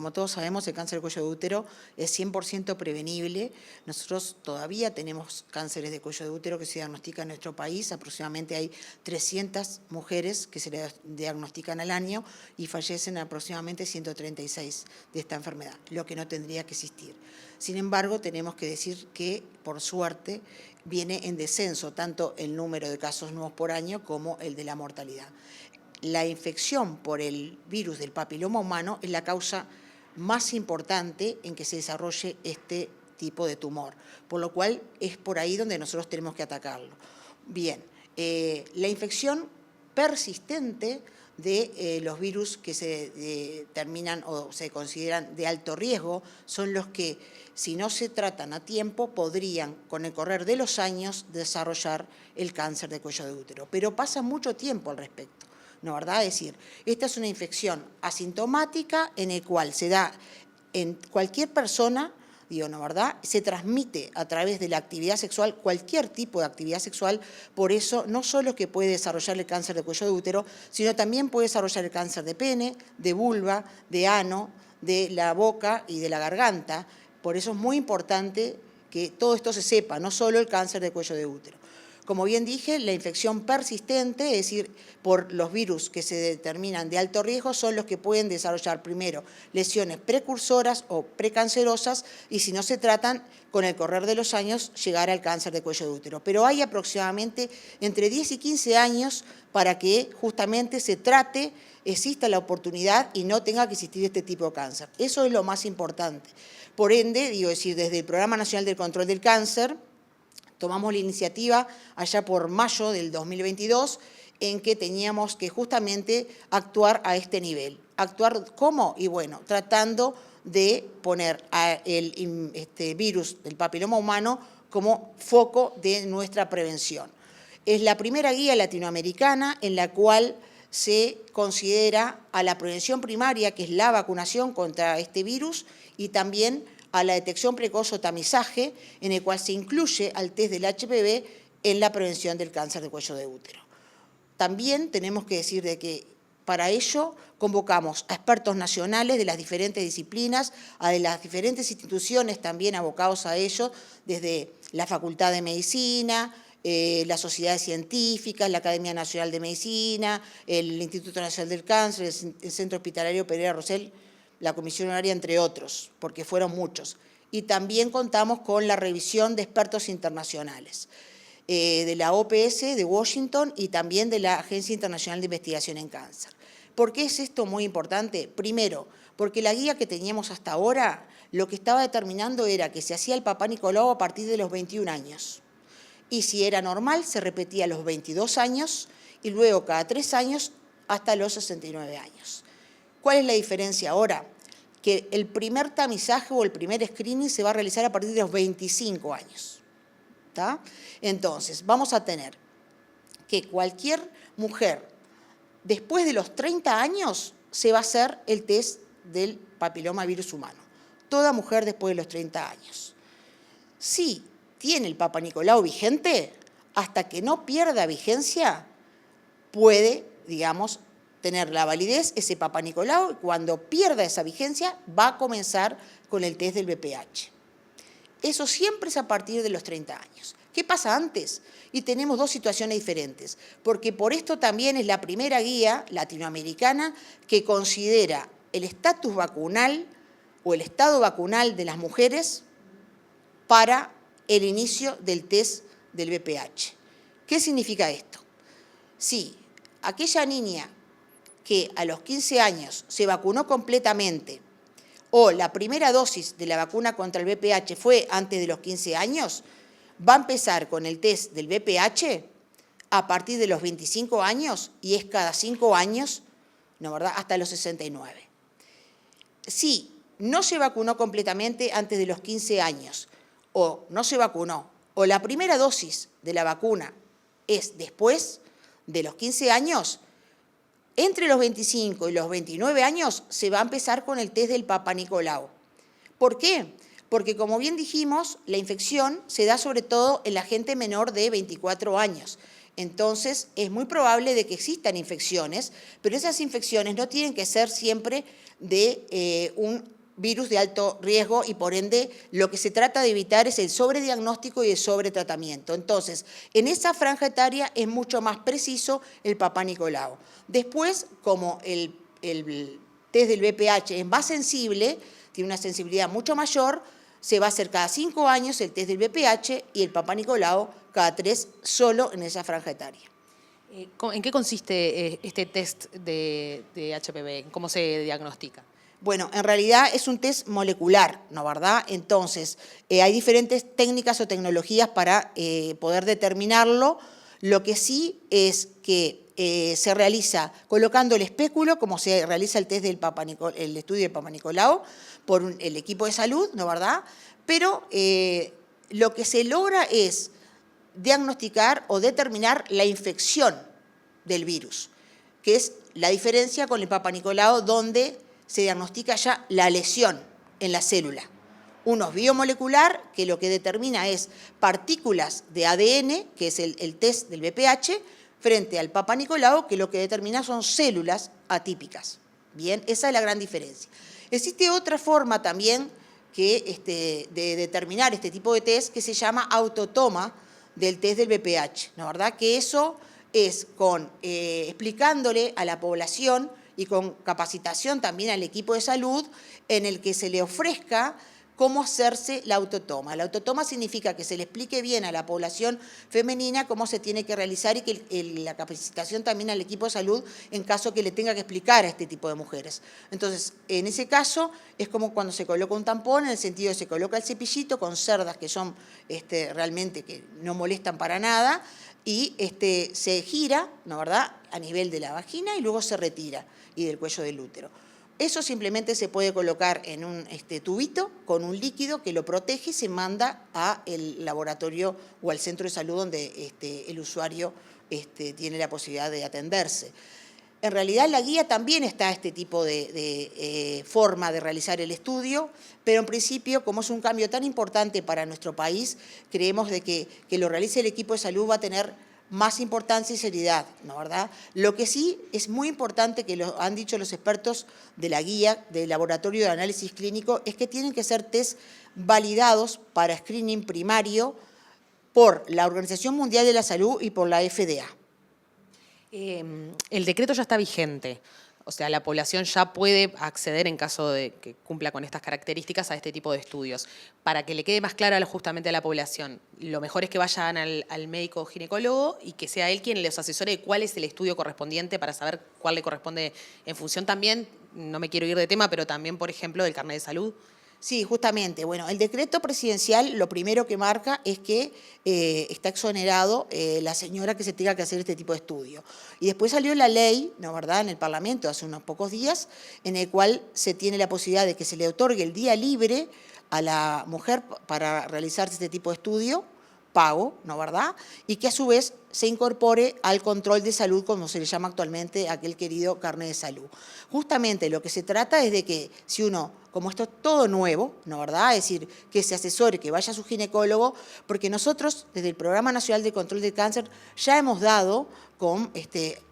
como todos sabemos, el cáncer de cuello de útero es 100% prevenible. Nosotros todavía tenemos cánceres de cuello de útero que se diagnostican en nuestro país. Aproximadamente hay 300 mujeres que se le diagnostican al año y fallecen aproximadamente 136 de esta enfermedad, lo que no tendría que existir. Sin embargo, tenemos que decir que, por suerte, viene en descenso tanto el número de casos nuevos por año como el de la mortalidad. La infección por el virus del papiloma humano es la causa más importante en que se desarrolle este tipo de tumor, por lo cual es por ahí donde nosotros tenemos que atacarlo. Bien, la infección persistente de los virus que se determinan o se consideran de alto riesgo son los que, si no se tratan a tiempo, podrían, con el correr de los años, desarrollar el cáncer de cuello de útero. Pero pasa mucho tiempo al respecto, ¿no, verdad? Es decir, esta es una infección asintomática en el cual se da en cualquier persona, digo, ¿no, verdad? Se transmite a través de la actividad sexual, cualquier tipo de actividad sexual, por eso no solo que puede desarrollar el cáncer de cuello de útero, sino también puede desarrollar el cáncer de pene, de vulva, de ano, de la boca y de la garganta. Por eso es muy importante que todo esto se sepa, no solo el cáncer de cuello de útero. Como bien dije, la infección persistente, es decir, por los virus que se determinan de alto riesgo, son los que pueden desarrollar primero lesiones precursoras o precancerosas y si no se tratan, con el correr de los años, llegar al cáncer de cuello de útero. Pero hay aproximadamente entre 10 y 15 años para que justamente se trate, exista la oportunidad y no tenga que existir este tipo de cáncer. Eso es lo más importante. Por ende, desde el Programa Nacional del Control del Cáncer, tomamos la iniciativa allá por mayo del 2022 en que teníamos que justamente actuar a este nivel. ¿Actuar cómo? Y bueno, tratando de poner el virus del papiloma humano como foco de nuestra prevención. Es la primera guía latinoamericana en la cual se considera a la prevención primaria, que es la vacunación contra este virus, y también a la detección precoz o tamizaje, en el cual se incluye al test del HPV en la prevención del cáncer de cuello de útero. También tenemos que decir de que para ello convocamos a expertos nacionales de las diferentes disciplinas, a de las diferentes instituciones también abocados a ello, desde la Facultad de Medicina, las sociedades científicas, la Academia Nacional de Medicina, el Instituto Nacional del Cáncer, el Centro Hospitalario Pereira Rosell, la Comisión Honoraria, entre otros, porque fueron muchos. Y también contamos con la revisión de expertos internacionales, de la OPS de Washington y también de la Agencia Internacional de Investigación en Cáncer. ¿Por qué es esto muy importante? Primero, porque la guía que teníamos hasta ahora, lo que estaba determinando era que se hacía el Papá Nicolau a partir de los 21 años. Y si era normal, se repetía a los 22 años y luego cada 3 años hasta los 69 años. ¿Cuál es la diferencia ahora? Que el primer tamizaje o el primer screening se va a realizar a partir de los 25 años. ¿Tá? Entonces, vamos a tener que cualquier mujer, después de los 30 años, se va a hacer el test del papilomavirus humano. Toda mujer después de los 30 años. Si tiene el Papa Nicolau vigente, hasta que no pierda vigencia, puede, tener la validez ese Papa Nicolau, y cuando pierda esa vigencia va a comenzar con el test del VPH. Eso siempre es a partir de los 30 años. ¿Qué pasa antes? Y tenemos dos situaciones diferentes, porque por esto también es la primera guía latinoamericana que considera el estatus vacunal o el estado vacunal de las mujeres para el inicio del test del VPH. ¿Qué significa esto? Si aquella niña que a los 15 años se vacunó completamente o la primera dosis de la vacuna contra el VPH fue antes de los 15 años, va a empezar con el test del VPH a partir de los 25 años y es cada 5 años, ¿no, verdad?, hasta los 69. Si no se vacunó completamente antes de los 15 años o no se vacunó o la primera dosis de la vacuna es después de los 15 años, entre los 25 y los 29 años se va a empezar con el test del Papa Nicolau. ¿Por qué? Porque, como bien dijimos, la infección se da sobre todo en la gente menor de 24 años. Entonces, es muy probable de que existan infecciones, pero esas infecciones no tienen que ser siempre de un virus de alto riesgo y por ende lo que se trata de evitar es el sobrediagnóstico y el sobretratamiento. Entonces, en esa franja etaria es mucho más preciso el Papá Nicolau. Después, como el test del VPH es más sensible, tiene una sensibilidad mucho mayor, se va a hacer cada 5 años el test del VPH y el Papá Nicolau cada 3 solo en esa franja etaria. ¿En qué consiste este test de HPV? ¿Cómo se diagnostica? Bueno, en realidad es un test molecular, ¿no verdad? Entonces, hay diferentes técnicas o tecnologías para poder determinarlo. Lo que sí es que se realiza colocando el espéculo, como se realiza el test del el estudio del Papá Nicolau, por el equipo de salud, ¿no verdad? Pero lo que se logra es diagnosticar o determinar la infección del virus, que es la diferencia con el Papá Nicolau, donde se diagnostica ya la lesión en la célula. Uno es biomolecular, que lo que determina es partículas de ADN, que es el test del VPH, frente al Papá Nicolau, que lo que determina son células atípicas. Bien, esa es la gran diferencia. Existe otra forma también de determinar este tipo de test que se llama autotoma del test del VPH, ¿no verdad? Que eso es explicándole a la población y con capacitación también al equipo de salud en el que se le ofrezca cómo hacerse la autotoma. La autotoma significa que se le explique bien a la población femenina cómo se tiene que realizar y que la capacitación también al equipo de salud en caso que le tenga que explicar a este tipo de mujeres. Entonces, en ese caso, es como cuando se coloca un tampón, en el sentido de que se coloca el cepillito con cerdas que son realmente que no molestan para nada, y se gira, ¿no verdad?, a nivel de la vagina y luego se retira, y del cuello del útero. Eso simplemente se puede colocar en un tubito con un líquido que lo protege y se manda al laboratorio o al centro de salud donde el usuario tiene la posibilidad de atenderse. En realidad en la guía también está este tipo de forma de realizar el estudio, pero en principio, como es un cambio tan importante para nuestro país, creemos de que lo realice el equipo de salud va a tener más importancia y seriedad, ¿no verdad? Lo que sí es muy importante, que lo han dicho los expertos de la guía del laboratorio de análisis clínico, es que tienen que ser test validados para screening primario por la Organización Mundial de la Salud y por la FDA. El decreto ya está vigente, o sea, la población ya puede acceder en caso de que cumpla con estas características a este tipo de estudios. Para que le quede más claro justamente a la población, lo mejor es que vayan al médico ginecólogo y que sea él quien les asesore de cuál es el estudio correspondiente para saber cuál le corresponde en función también, no me quiero ir de tema, pero también, por ejemplo, del carnet de salud. Sí, justamente. Bueno, el decreto presidencial lo primero que marca es que está exonerado la señora que se tenga que hacer este tipo de estudio. Y después salió la ley, ¿no verdad?, en el Parlamento hace unos pocos días, en el cual se tiene la posibilidad de que se le otorgue el día libre a la mujer para realizarse este tipo de estudio, pago, ¿no verdad?, y que a su vez se incorpore al control de salud, como se le llama actualmente aquel querido carnet de salud. Justamente lo que se trata es de que si uno, como esto es todo nuevo, ¿no verdad?, es decir, que se asesore, que vaya a su ginecólogo, porque nosotros desde el Programa Nacional de Control del Cáncer ya hemos dado con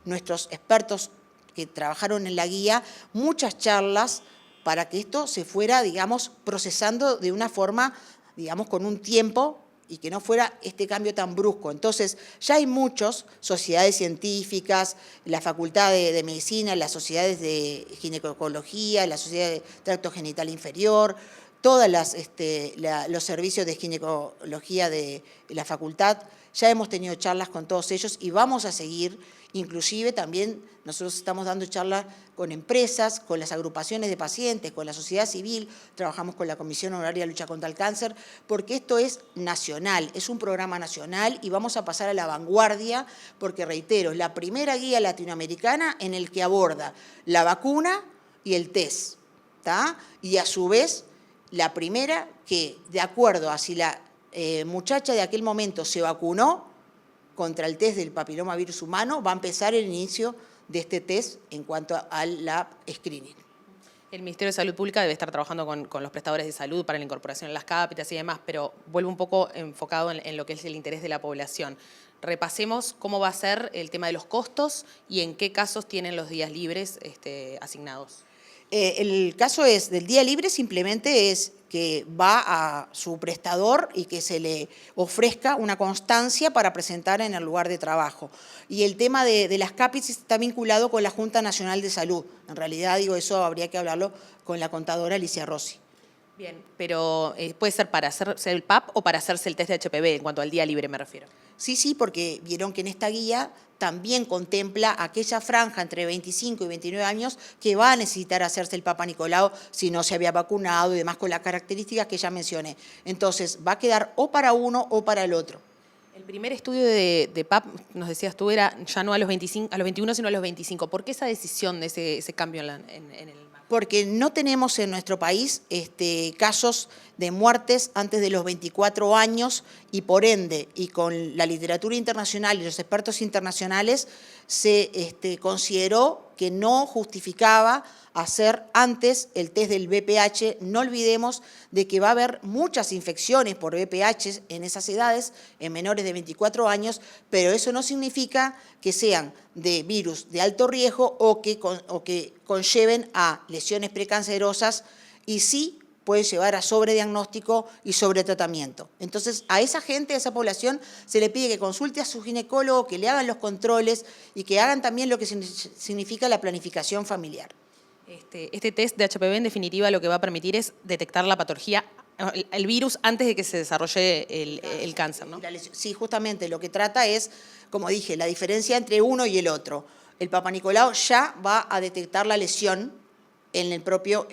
nuestros expertos que trabajaron en la guía muchas charlas para que esto se fuera, digamos, procesando de una forma, digamos, con un tiempo y que no fuera este cambio tan brusco. Entonces, ya hay muchas sociedades científicas, la Facultad de Medicina, las sociedades de ginecología, la Sociedad de Tracto Genital Inferior, todos los servicios de ginecología de la facultad. Ya hemos tenido charlas con todos ellos y vamos a seguir, inclusive también nosotros estamos dando charlas con empresas, con las agrupaciones de pacientes, con la sociedad civil, trabajamos con la Comisión Honoraria de Lucha contra el Cáncer, porque esto es nacional, es un programa nacional y vamos a pasar a la vanguardia, porque reitero, es la primera guía latinoamericana en el que aborda la vacuna y el test, ¿tá? Y a su vez, la primera que, de acuerdo a si la muchacha de aquel momento se vacunó contra el test del papilomavirus humano, va a empezar el inicio de este test en cuanto a la screening. El Ministerio de Salud Pública debe estar trabajando con los prestadores de salud para la incorporación en las cápitas y demás, pero vuelvo un poco enfocado en lo que es el interés de la población. repasemos cómo va a ser el tema de los costos y en qué casos tienen los días libres asignados. El caso es del día libre, simplemente es que va a su prestador y que se le ofrezca una constancia para presentar en el lugar de trabajo. Y el tema de las CAPIs está vinculado con la Junta Nacional de Salud. En realidad, digo, eso habría que hablarlo con la contadora Alicia Rossi. Bien, pero puede ser para hacerse el PAP o para hacerse el test de HPV, en cuanto al día libre me refiero. Sí, porque vieron que en esta guía también contempla aquella franja entre 25 y 29 años que va a necesitar hacerse el Papa Nicolau si no se había vacunado y demás con las características que ya mencioné. Entonces, va a quedar o para uno o para el otro. El primer estudio de PAP, nos decías tú, era ya no a los 21, sino a los 25. ¿Por qué esa decisión de ese cambio en el mapa? Porque no tenemos en nuestro país casos de muertes antes de los 24 años y por ende, y con la literatura internacional y los expertos internacionales, se consideró que no justificaba hacer antes el test del VPH. No olvidemos de que va a haber muchas infecciones por VPH en esas edades, en menores de 24 años, pero eso no significa que sean de virus de alto riesgo o que conlleven a lesiones precancerosas, y sí puede llevar a sobrediagnóstico y sobretratamiento. Entonces, a esa gente, a esa población, se le pide que consulte a su ginecólogo, que le hagan los controles y que hagan también lo que significa la planificación familiar. Este test de HPV, en definitiva, lo que va a permitir es detectar la patología, el virus, antes de que se desarrolle el cáncer, ¿no? Sí, justamente lo que trata es, como dije, la diferencia entre uno y el otro. El Papa Nicolau ya va a detectar la lesión en el propio,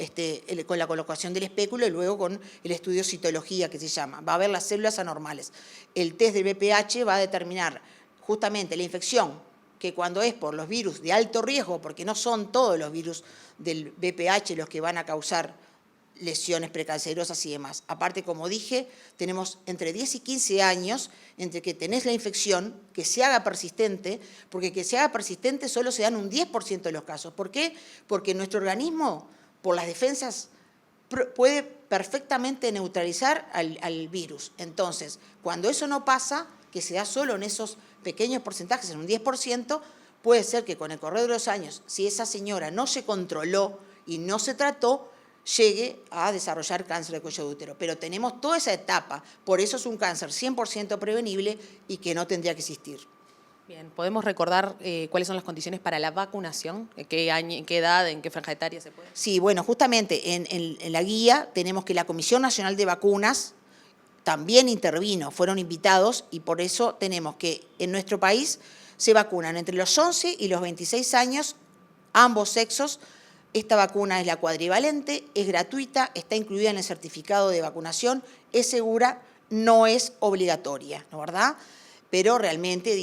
con la colocación del espéculo y luego con el estudio citología, que se llama. Va a ver las células anormales. El test del VPH va a determinar justamente la infección, que cuando es por los virus de alto riesgo, porque no son todos los virus del VPH los que van a causar lesiones precancerosas y demás. Aparte, como dije, tenemos entre 10 y 15 años entre que tenés la infección, que se haga persistente, porque que se haga persistente solo se da en un 10% de los casos. ¿Por qué? Porque nuestro organismo, por las defensas, puede perfectamente neutralizar al virus. Entonces, cuando eso no pasa, que se da solo en esos pequeños porcentajes, en un 10%, puede ser que con el correr de los años, si esa señora no se controló y no se trató, llegue a desarrollar cáncer de cuello de útero. Pero tenemos toda esa etapa, por eso es un cáncer 100% prevenible y que no tendría que existir. Bien, ¿podemos recordar cuáles son las condiciones para la vacunación? ¿En qué año, en qué edad, en qué franja etaria se puede? Sí, bueno, justamente en la guía tenemos que la Comisión Nacional de Vacunas también intervino, fueron invitados, y por eso tenemos que en nuestro país se vacunan entre los 11 y los 26 años, ambos sexos. Esta vacuna es la cuadrivalente, es gratuita, está incluida en el certificado de vacunación, es segura, no es obligatoria, ¿no, verdad? Pero realmente,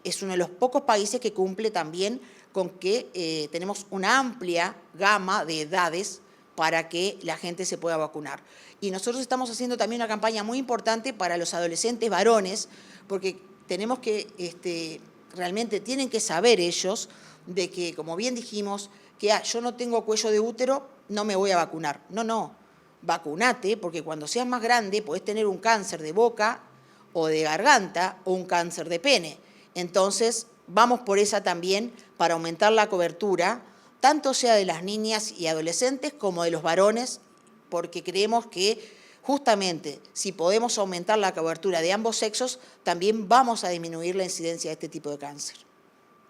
es uno de los pocos países que cumple también con que tenemos una amplia gama de edades para que la gente se pueda vacunar. Y nosotros estamos haciendo también una campaña muy importante para los adolescentes varones, porque tenemos que, realmente tienen que saber ellos de que, como bien dijimos, que yo no tengo cuello de útero, no me voy a vacunar. No, vacunate, porque cuando seas más grande podés tener un cáncer de boca o de garganta o un cáncer de pene. Entonces, vamos por esa también para aumentar la cobertura, tanto sea de las niñas y adolescentes como de los varones, porque creemos que justamente si podemos aumentar la cobertura de ambos sexos, también vamos a disminuir la incidencia de este tipo de cáncer.